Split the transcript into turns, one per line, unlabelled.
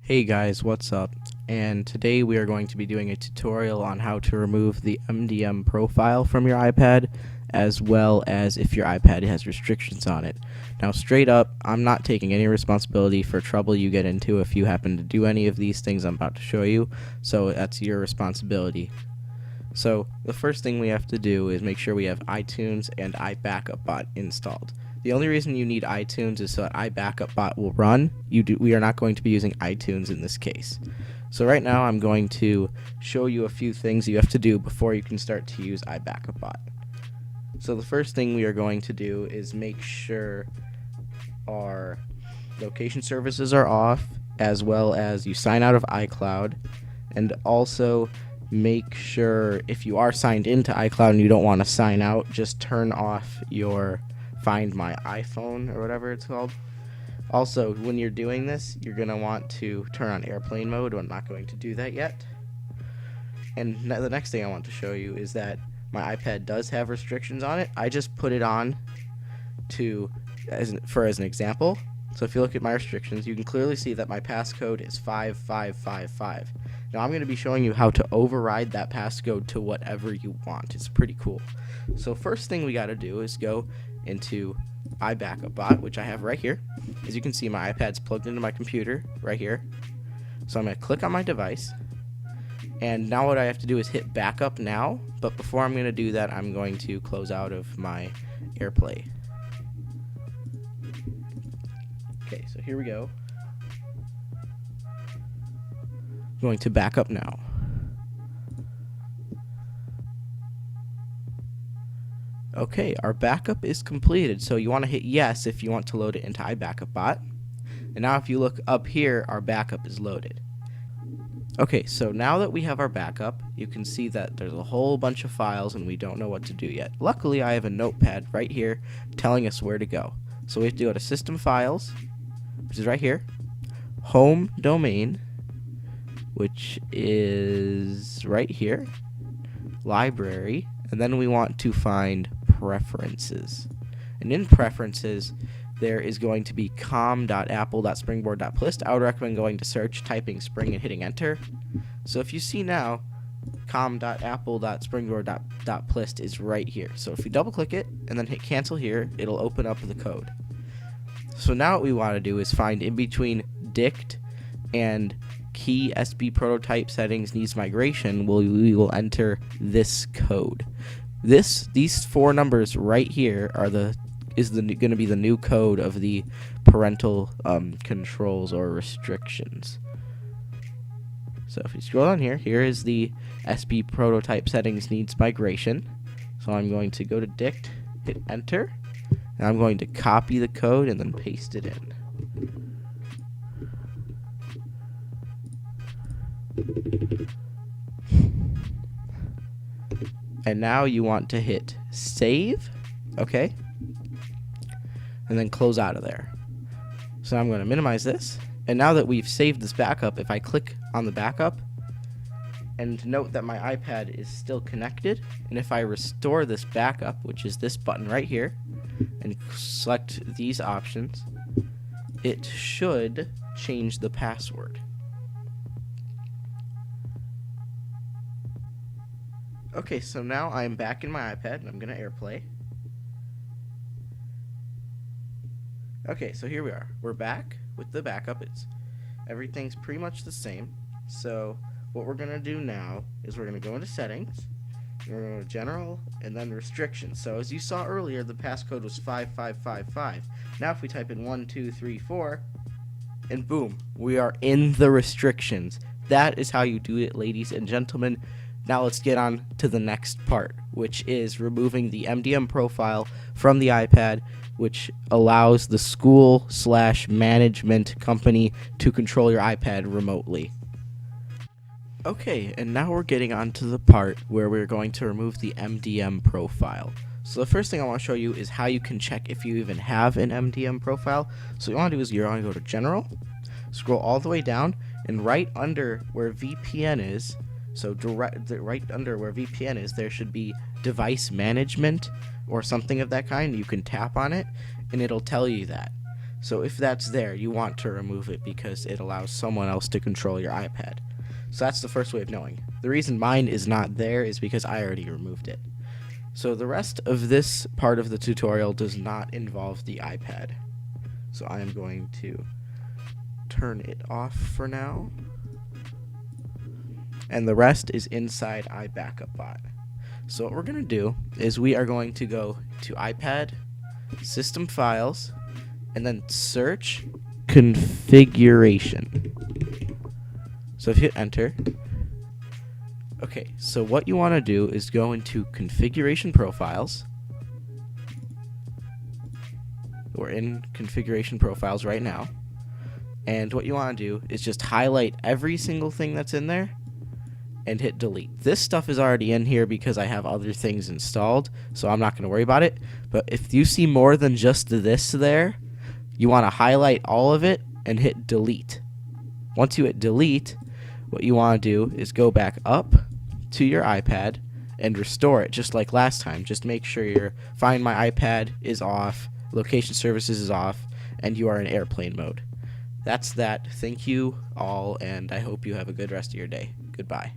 Hey guys, what's up? And today we are going to be doing a tutorial on how to remove the MDM profile from your iPad, as well as if your iPad has restrictions on it. Now straight up, I'm not taking any responsibility for trouble you get into if you happen to do any of these things I'm about to show you, so that's your responsibility. So the first thing we have to do is make sure we have iTunes and iBackupBot installed. The only reason you need iTunes is so that iBackupBot will run. We are not going to be using iTunes in this case. So right now I'm going to show you a few things you have to do before you can start to use iBackupBot. So the first thing we are going to do is make sure our location services are off, as well as you sign out of iCloud, and also make sure if you are signed into iCloud and you don't want to sign out, just turn off your Find My iPhone or whatever it's called. Also, when you're doing this, you're going to want to turn on airplane mode. I'm not going to do that yet. And the next thing I want to show you is that my iPad does have restrictions on it. I just put it on as an example. So if you look at my restrictions, you can clearly see that my passcode is 5555. Now I'm going to be showing you how to override that passcode to whatever you want. It's pretty cool. So first thing we got to do is go into iBackupBot, which I have right here. As you can see, my iPad's plugged into my computer right here. So I'm going to click on my device. And now what I have to do is hit backup now. But before I'm going to do that, I'm going to close out of my AirPlay. Okay, so here we go. I'm going to back up now. Okay, our backup is completed, so you want to hit yes if you want to load it into iBackupBot. And now if you look up here, our backup is loaded. Okay, so now that we have our backup, you can see that there's a whole bunch of files and we don't know what to do yet. Luckily, I have a notepad right here telling us where to go. So we have to go to System Files, which is right here, Home Domain, which is right here, Library, and then we want to find Preferences. And in Preferences, there is going to be com.apple.springboard.plist. I would recommend going to search, typing spring, and hitting enter. So if you see now, com.apple.springboard.plist is right here. So if we double click it and then hit cancel here, it'll open up the code. So now what we want to do is find in between dict and key SB prototype settings needs migration. We will enter this code. These four numbers right here are going to be the new code of the parental controls or restrictions. So if you scroll down here, here is the SB prototype settings needs migration. So I'm going to go to dict, hit enter, and I'm going to copy the code and then paste it in. And now you want to hit save, okay, and then close out of there. So I'm going to minimize this, and now that we've saved this backup, if I click on the backup, and note that my iPad is still connected, and if I restore this backup, which is this button right here, and select these options, it should change the password. Okay, so now I'm back in my iPad, and I'm going to AirPlay. Okay, so here we are. We're back with the backup. Everything's pretty much the same. So what we're going to do now is we're going to go into Settings, we're going to go to General, and then Restrictions. So as you saw earlier, the passcode was 5555. Now if we type in 1234, and boom, we are in the restrictions. That is how you do it, ladies and gentlemen. Now let's get on to the next part, which is removing the MDM profile from the iPad, which allows the school/management company to control your iPad remotely. Okay, and now we're getting on to the part where we're going to remove the MDM profile. So the first thing I want to show you is how you can check if you even have an MDM profile. So what you want to do is you're going to go to General, scroll all the way down, and right under where VPN is, so right under where VPN is, there should be device management or something of that kind. You can tap on it and it'll tell you that. So if that's there, you want to remove it because it allows someone else to control your iPad. So that's the first way of knowing. The reason mine is not there is because I already removed it. So the rest of this part of the tutorial does not involve the iPad. So I am going to turn it off for now. And the rest is inside iBackupBot. So what we're going to do is we are going to go to iPad, System Files, and then search Configuration. So if you hit enter, okay, so what you want to do is go into Configuration Profiles. We're in Configuration Profiles right now. And what you want to do is just highlight every single thing that's in there and hit delete. This stuff is already in here because I have other things installed, so I'm not going to worry about it. But if you see more than just this there, you want to highlight all of it and hit delete. Once you hit delete, what you want to do is go back up to your iPad and restore it just like last time. Just make sure your Find My iPad is off, Location Services is off, and you are in airplane mode. That's that. Thank you all, and I hope you have a good rest of your day. Goodbye.